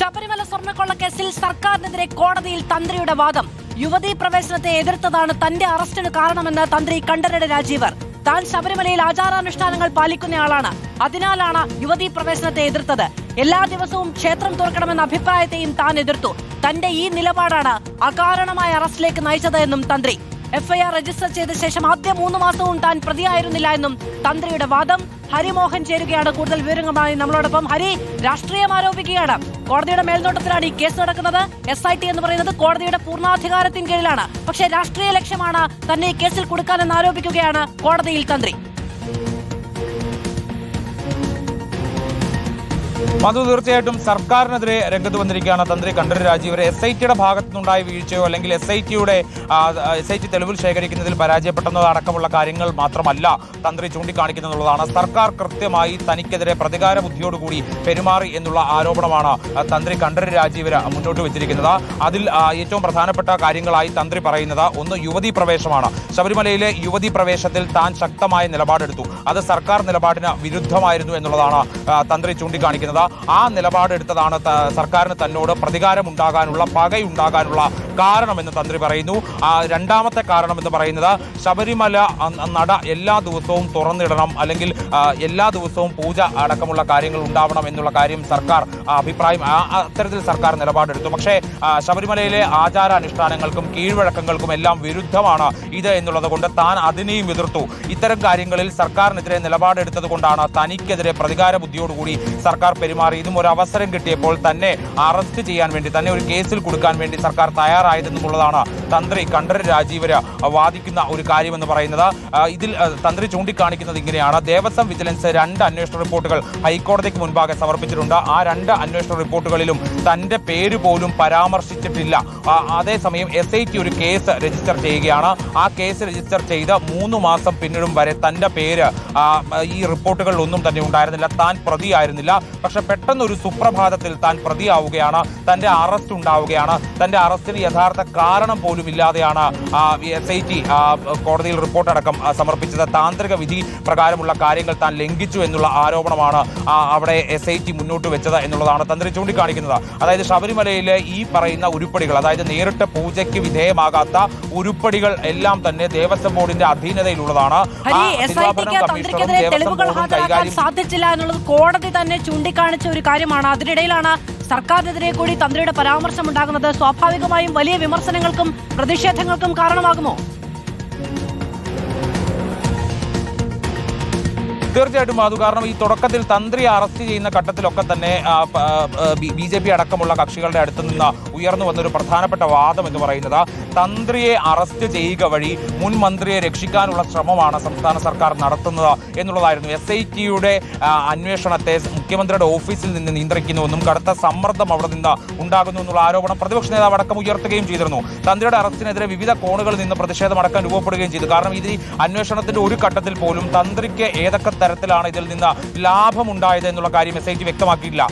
ശബരിമല സ്വർണ്ണക്കൊള്ളക്കേസിൽ സർക്കാരിനെതിരെ കോടതിയിൽ തന്ത്രിയുടെ വാദം. യുവതീ പ്രവേശനത്തെ എതിർത്തതാണ് തന്റെ അറസ്റ്റിന് കാരണമെന്ന് തന്ത്രി കണ്ഠരര് രാജീവർ. താൻ ശബരിമലയിൽ ആചാരാനുഷ്ഠാനങ്ങൾ പാലിക്കുന്നയാളാണ്, അതിനാലാണ് യുവതീ പ്രവേശനത്തെ എതിർത്തത്. എല്ലാ ദിവസവും ക്ഷേത്രം തുറക്കണമെന്ന അഭിപ്രായത്തെയും താൻ എതിർത്തു. തന്റെ ഈ നിലപാടാണ് അകാരണമായ അറസ്റ്റിലേക്ക് നയിച്ചത് എന്നും തന്ത്രി. എഫ്ഐആർ രജിസ്റ്റർ ചെയ്ത ശേഷം ആദ്യ 3 മാസവും താൻ പ്രതിയായിരുന്നില്ല എന്നും തന്ത്രിയുടെ വാദം. ഹരിമോഹൻ ചേരുകയാണ് കൂടുതൽ വിവരങ്ങളുമായി നമ്മളോടൊപ്പം. ഹരി, രാഷ്ട്രീയം ആരോപിക്കുകയാണ്. കോടതിയുടെ മേൽനോട്ടത്തിലാണ് ഈ കേസ് നടക്കുന്നത്. SIT എന്ന് പറയുന്നത് കോടതിയുടെ പൂർണ്ണാധികാരത്തിന് കീഴിലാണ്. പക്ഷേ രാഷ്ട്രീയ ലക്ഷ്യമാണ് തന്നെ ഈ കേസിൽ കൊടുക്കാനെന്ന് ആരോപിക്കുകയാണ് കോടതിയിൽ തന്ത്രി. മധു, തീർച്ചയായിട്ടും സർക്കാരിനെതിരെ രംഗത്ത് വന്നിരിക്കുകയാണ് തന്ത്രി കണ്ഠരര് രാജീവർ. SITയുടെ ഭാഗത്തു നിന്നുണ്ടായ വീഴ്ചയോ അല്ലെങ്കിൽ SIT തെളിവുകൾ ശേഖരിക്കുന്നതിൽ പരാജയപ്പെട്ടതോ അടക്കമുള്ള കാര്യങ്ങൾ മാത്രമല്ല തന്ത്രി ചൂണ്ടിക്കാണിക്കുന്നുള്ളതാണ്. സർക്കാർ കൃത്യമായി തനിക്കെതിരെ പ്രതികാര ബുദ്ധിയോടുകൂടി പെരുമാറി എന്നുള്ള ആരോപണമാണ് തന്ത്രി കണ്ഠരര് രാജീവർ മുന്നോട്ട് വെച്ചിരിക്കുന്നത്. അതിൽ ഏറ്റവും പ്രധാനപ്പെട്ട കാര്യങ്ങളായി തന്ത്രി പറയുന്നത് ഒന്ന് യുവതീ പ്രവേശമാണ്. ശബരിമലയിലെ യുവതീ പ്രവേശത്തിൽ താൻ ശക്തമായ നിലപാടെടുത്തു. അത് സർക്കാർ നിലപാടിന് വിരുദ്ധമായിരുന്നു എന്നുള്ളതാണ് തന്ത്രി ചൂണ്ടിക്കാണിക്കുന്നത്. ആ നിലപാടെടുത്തതാണ് സർക്കാരിന് തന്നോട് പ്രതികാരമുണ്ടാകാനുള്ള, പകയുണ്ടാകാനുള്ള കാരണമെന്ന് തന്ത്രി പറയുന്നു. രണ്ടാമത്തെ കാരണം എന്ന് പറയുന്നത് ശബരിമല നട എല്ലാ ദിവസവും തുറന്നിടണം, അല്ലെങ്കിൽ എല്ലാ ദിവസവും പൂജ അടക്കമുള്ള കാര്യങ്ങൾ ഉണ്ടാവണം എന്നുള്ള കാര്യം സർക്കാർ അഭിപ്രായം, അത്തരത്തിൽ സർക്കാർ നിലപാടെടുത്തു. പക്ഷേ ശബരിമലയിലെ ആചാരാനുഷ്ഠാനങ്ങൾക്കും കീഴ്വഴക്കങ്ങൾക്കും എല്ലാം വിരുദ്ധമാണ് ഇത് എന്നുള്ളത് കൊണ്ട് താൻ അതിനെയും എതിർത്തു. ഇത്തരം കാര്യങ്ങളിൽ സർക്കാരിനെതിരെ നിലപാടെടുത്തത് കൊണ്ടാണ് തനിക്കെതിരെ പ്രതികാര ബുദ്ധിയോടുകൂടി സർക്കാർ പെരുമാറി. ഇതും ഒരു അവസരം കിട്ടിയപ്പോൾ തന്നെ അറസ്റ്റ് ചെയ്യാൻ വേണ്ടി, തന്നെ ഒരു കേസിൽ കൊടുക്കാൻ വേണ്ടി സർക്കാർ തയ്യാറായതെന്നുള്ളതാണ് തന്ത്രി കണ്ഠരര് രാജീവര് വാദിക്കുന്ന ഒരു കാര്യമെന്ന് പറയുന്നത്. ഇതിൽ തന്ത്രി ചൂണ്ടിക്കാണിക്കുന്നത് ഇങ്ങനെയാണ്. ദേവസ്വം വിജിലൻസ് 2 അന്വേഷണ റിപ്പോർട്ടുകൾ ഹൈക്കോടതിക്ക് മുൻപാകെ സമർപ്പിച്ചിട്ടുണ്ട്. ആ 2 അന്വേഷണ റിപ്പോർട്ടുകളിലും തന്റെ പേര് പോലും പരാമർശിച്ചിട്ടില്ല. അതേസമയം SIT ഒരു കേസ് രജിസ്റ്റർ ചെയ്യുകയാണ്. ആ കേസ് രജിസ്റ്റർ ചെയ്ത് 3 മാസം പിന്നിടും വരെ തന്റെ പേര് ഈ റിപ്പോർട്ടുകളിലൊന്നും തന്നെ ഉണ്ടായിരുന്നില്ല. താൻ പ്രതിയായിരുന്നില്ല. പക്ഷെ പെട്ടെന്ന് ഒരു സുപ്രഭാതത്തിൽ താൻ പ്രതിയാവുകയാണ്, തന്റെ അറസ്റ്റ് ഉണ്ടാവുകയാണ്. തന്റെ അറസ്റ്റിന് യഥാർത്ഥ കാരണം പോലും ഇല്ലാതെയാണ് SIT കോടതിയിൽ റിപ്പോർട്ടടക്കം സമർപ്പിച്ചത്. താന്ത്രിക വിധി പ്രകാരമുള്ള കാര്യങ്ങൾ താൻ ലംഘിച്ചു എന്നുള്ള ആരോപണമാണ് അവിടെ SIT മുന്നോട്ട് വെച്ചത് എന്നുള്ളതാണ് തന്ത്രി ചൂണ്ടിക്കാണിക്കുന്നത്. അതായത് ശബരിമലയിലെ ഈ പറയുന്ന ഉരുപ്പടികൾ, അതായത് നേരിട്ട് പൂജയ്ക്ക് വിധേയമാകാത്ത ഉരുപ്പടികൾ എല്ലാം തന്നെ ദേവസ്വം ബോർഡിന്റെ അധീനതയിലുള്ളതാണ്. തെളിവുകൾ ഹാജരാക്കാൻ സാധിച്ചില്ല എന്നുള്ളത് കോടതി തന്നെ ചൂണ്ടിക്കാണിച്ച ഒരു കാര്യമാണ്. അതിനിടയിലാണ് സർക്കാരിനെതിരെ കൂടി തന്ത്രിയുടെ പരാമർശം ഉണ്ടാകുന്നത്. സ്വാഭാവികമായും വലിയ വിമർശനങ്ങൾക്കും പ്രതിഷേധങ്ങൾക്കും കാരണമാകുമോ? തീർച്ചയായിട്ടും അത് കാരണം ഈ തുടക്കത്തിൽ തന്ത്രിയെ അറസ്റ്റ് ചെയ്യുന്ന ഘട്ടത്തിലൊക്കെ തന്നെ BJP അടക്കമുള്ള കക്ഷികളുടെ അടുത്ത് നിന്ന് ഉയർന്നു വന്നൊരു പ്രധാനപ്പെട്ട വാദം എന്ന് പറയുന്നത് തന്ത്രിയെ അറസ്റ്റ് ചെയ്യുക വഴി മുൻ മന്ത്രിയെ രക്ഷിക്കാനുള്ള ശ്രമമാണ് സംസ്ഥാന സർക്കാർ നടത്തുന്നത് എന്നുള്ളതായിരുന്നു. SITയുടെ അന്വേഷണത്തെ മുഖ്യമന്ത്രിയുടെ ഓഫീസിൽ നിന്ന് നിയന്ത്രിക്കുന്നുവെന്നും കടുത്ത സമ്മർദ്ദം അവിടെ നിന്ന് ഉണ്ടാകുന്നു എന്നുള്ള ആരോപണം പ്രതിപക്ഷ നേതാവ് അടക്കം ഉയർത്തുകയും ചെയ്തിരുന്നു. തന്ത്രിയുടെ അറസ്റ്റിനെതിരെ വിവിധ കോണുകളിൽ നിന്ന് പ്രതിഷേധമടക്കം രൂപപ്പെടുകയും ചെയ്തു. കാരണം ഇത് അന്വേഷണത്തിന്റെ ഒരു ഘട്ടത്തിൽ പോലും തന്ത്രിക്ക് ഏതൊക്കെ തരത്തിലാണ് ഇതിൽ നിന്ന് ലാഭമുണ്ടായത് എന്നുള്ള കാര്യം SIT വ്യക്തമാക്കിയില്ല.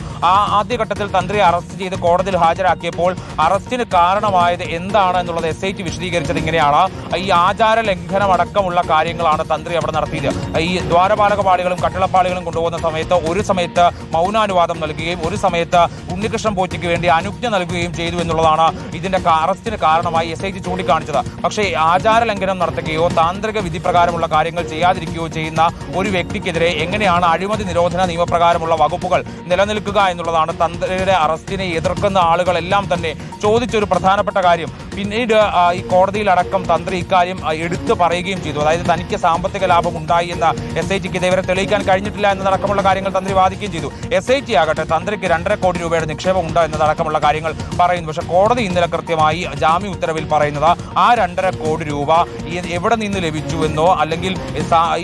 ആദ്യഘട്ടത്തിൽ തന്ത്രിയെ അറസ്റ്റ് ചെയ്ത് കോടതിയിൽ ഹാജരാക്കിയപ്പോൾ അറസ്റ്റിന് കാരണമായത് എന്താണ് എന്നുള്ളത് SIT വിശദീകരിച്ചത് ഇങ്ങനെയാണ്. ഈ ആചാര ലംഘനം അടക്കമുള്ള കാര്യങ്ങളാണ് തന്ത്രി അവിടെ നടത്തിയത്. ഈ ദ്വാരപാലക പാളികളും കട്ടിളപ്പാളികളും കൊണ്ടുപോകുന്ന സമയത്ത് ഒരു സമയത്ത് മൗനാനുവാദം നൽകുകയും ഒരു സമയത്ത് ഉണ്ണികൃഷ്ണൻ പോറ്റിക്ക് വേണ്ടി അനുജ്ഞ നൽകുകയും ചെയ്തു എന്നുള്ളതാണ് ഇതിന്റെ അറസ്റ്റിന് കാരണമായി SIT ചൂണ്ടിക്കാണിച്ചത്. പക്ഷേ ആചാര ലംഘനം നടത്തുകയോ താന്ത്രിക വിധി പ്രകാരമുള്ള കാര്യങ്ങൾ ചെയ്യാതിരിക്കുകയോ ചെയ്യുന്ന ഒരു വ്യക്തിക്കെതിരെ എങ്ങനെയാണ് അഴിമതി നിരോധന നിയമപ്രകാരമുള്ള വകുപ്പുകൾ നിലനിൽക്കുക എന്നുള്ളതാണ് തന്ത്രിയുടെ അറസ്റ്റിനെ എതിർക്കുന്ന ആളുകളെല്ലാം തന്നെ ചോദിച്ചൊരു പ്രധാനപ്പെട്ട കാര്യം. പിന്നീട് ഈ കോടതിയിലടക്കം തന്ത്രി ഇക്കാര്യം എടുത്തു പറയുകയും ചെയ്തു. അതായത് തനിക്ക് സാമ്പത്തിക ലാഭം ഉണ്ടായി എന്ന് SITക്ക് ഇതേവരെ തെളിയിക്കാൻ കഴിഞ്ഞിട്ടില്ല എന്നതടക്കമുള്ള കാര്യങ്ങൾ തന്ത്രി വാദിക്കുകയും ചെയ്തു. SIT ആകട്ടെ തന്ത്രിക്ക് 2.5 കോടി രൂപയുടെ നിക്ഷേപം ഉണ്ട് എന്നതടക്കമുള്ള കാര്യങ്ങൾ പറയുന്നു. പക്ഷേ കോടതി ഇന്നലെ കൃത്യമായി ജാമ്യ ഉത്തരവിൽ പറയുന്നത് ആ 2.5 കോടി രൂപ എവിടെ നിന്ന് ലഭിച്ചുവെന്നോ അല്ലെങ്കിൽ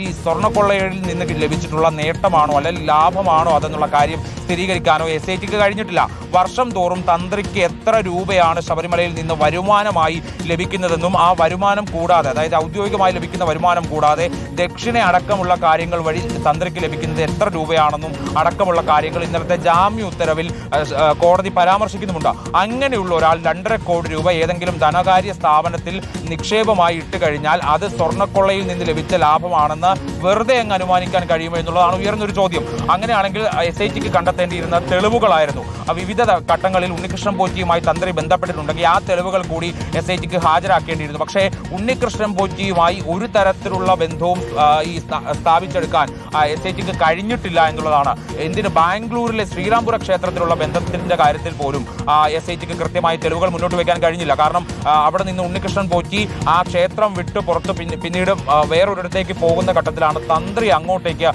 ഈ സ്വർണ്ണക്കൊള്ളയിൽ നിന്ന് ലഭിച്ചിട്ടുള്ള നേട്ടമാണോ അല്ലെങ്കിൽ ലാഭമാണോ അതെന്നുള്ള കാര്യം സ്ഥിരീകരിക്കാനോ SITക്ക് കഴിഞ്ഞിട്ടില്ല. വർഷം തോറും തന്ത്രിക്ക് എത്ര രൂപയാണ് ശബരിമലയിൽ നിന്ന് വരുമാനമായി ലഭിക്കുന്നതെന്നും ആ വരുമാനം കൂടാതെ, അതായത് ഔദ്യോഗികമായി ലഭിക്കുന്ന വരുമാനം കൂടാതെ ദക്ഷിണ അടക്കമുള്ള കാര്യങ്ങൾ വഴി തന്ത്രിക്ക് ലഭിക്കുന്നത് എത്ര രൂപയാണെന്നും അടക്കമുള്ള കാര്യങ്ങൾ ഇന്നലത്തെ ജാമ്യ ഉത്തരവിൽ കോടതി പരാമർശിക്കുന്നുമുണ്ട്. അങ്ങനെയുള്ള ഒരാൾ 2.5 കോടി രൂപ ഏതെങ്കിലും ധനകാര്യ സ്ഥാപനത്തിൽ നിക്ഷേപമായി ഇട്ട് കഴിഞ്ഞാൽ അത് സ്വർണ്ണക്കൊള്ളയിൽ നിന്ന് ലഭിച്ച ലാഭമാണെന്ന് വെറുതെ അങ്ങ് അനുമാനിക്കാൻ കഴിയുമോ എന്നുള്ളതാണ് ഉയർന്നൊരു ചോദ്യം. അങ്ങനെയാണെങ്കിൽ SITക്ക് കണ്ടെത്തേണ്ട രേഖപ്പെടുത്തേണ്ടിയിരുന്ന തെളിവുകളായിരുന്നു. വിവിധ ഘട്ടങ്ങളിൽ ഉണ്ണികൃഷ്ണൻ പോറ്റിയുമായി തന്ത്രി ബന്ധപ്പെട്ടിട്ടുണ്ടെങ്കിൽ ആ തെളിവുകൾ കൂടി SITക്ക് ഹാജരാക്കേണ്ടിയിരുന്നു. പക്ഷേ ഉണ്ണികൃഷ്ണൻ പോറ്റിയുമായി ഒരു തരത്തിലുള്ള ബന്ധവും സ്ഥാപിച്ചെടുക്കാൻ SITക്ക് കഴിഞ്ഞിട്ടില്ല എന്നുള്ളതാണ്. എന്തിന് ബാംഗ്ലൂരിലെ ശ്രീരാംപുര ക്ഷേത്രത്തിലുള്ള ബന്ധത്തിന്റെ കാര്യത്തിൽ പോലും SITക്ക് കൃത്യമായി തെളിവുകൾ മുന്നോട്ട് വയ്ക്കാൻ കഴിഞ്ഞില്ല. കാരണം അവിടെ നിന്ന് ഉണ്ണികൃഷ്ണൻ പോറ്റി ആ ക്ഷേത്രം വിട്ട് പുറത്ത് പിന്നീട് വേറൊരിടത്തേക്ക് പോകുന്ന ഘട്ടത്തിലാണ് തന്ത്രി അങ്ങോട്ടേക്ക്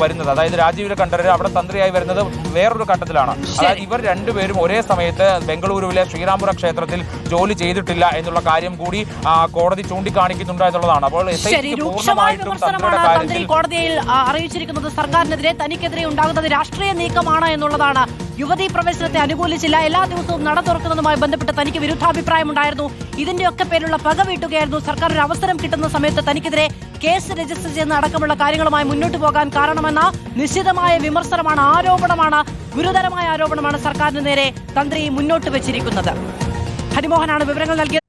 വരുന്നത്. അതായത് രാജീവ് കണ്ഠരര് അവിടെ തന്ത്രിയായി വരുന്നത് വേറൊരു ഘട്ടത്തിലാണ്. അതായത് ഇവർ രണ്ടുപേരും ഒരേ സമയത്ത് ബംഗളൂരുവിലെ ശ്രീരാംപുര ക്ഷേത്രത്തിൽ ജോലി ചെയ്തിട്ടില്ല എന്നുള്ള കാര്യം കൂടി കോടതി ചൂണ്ടിക്കാണിക്കുന്നുണ്ട് എന്നുള്ളതാണ്. അപ്പോൾ തന്ത്രി കോടതിയിൽ അറിയിച്ചിരിക്കുന്നത് സർക്കാരിനെതിരെ തനിക്കെതിരെ ഉണ്ടാകുന്നത് രാഷ്ട്രീയ നീക്കമാണ് എന്നുള്ളതാണ്. യുവതീ പ്രവേശനത്തെ അനുകൂലിച്ചില്ല. എല്ലാ ദിവസവും നട തുറക്കുന്നതുമായി ബന്ധപ്പെട്ട് തനിക്ക് വിരുദ്ധാഭിപ്രായം ഉണ്ടായിരുന്നു. ഇതിന്റെയൊക്കെ പേരിലുള്ള പക വീട്ടുകയായിരുന്നു. സർക്കാർ ഒരു അവസരം കിട്ടുന്ന സമയത്ത് തനിക്കെതിരെ കേസ് രജിസ്റ്റർ ചെയ്യുന്ന അടക്കമുള്ള കാര്യങ്ങളുമായി മുന്നോട്ട് പോകാൻ കാരണമെന്ന നിശ്ചിതമായ വിമർശനമാണ്, ആരോപണമാണ്, ഗുരുതരമായ ആരോപണമാണ് സർക്കാരിന് നേരെ തന്ത്രി മുന്നോട്ട് വെച്ചിരിക്കുന്നത്. ഹരിമോഹനാണ് വിവരങ്ങൾ നൽകിയത്.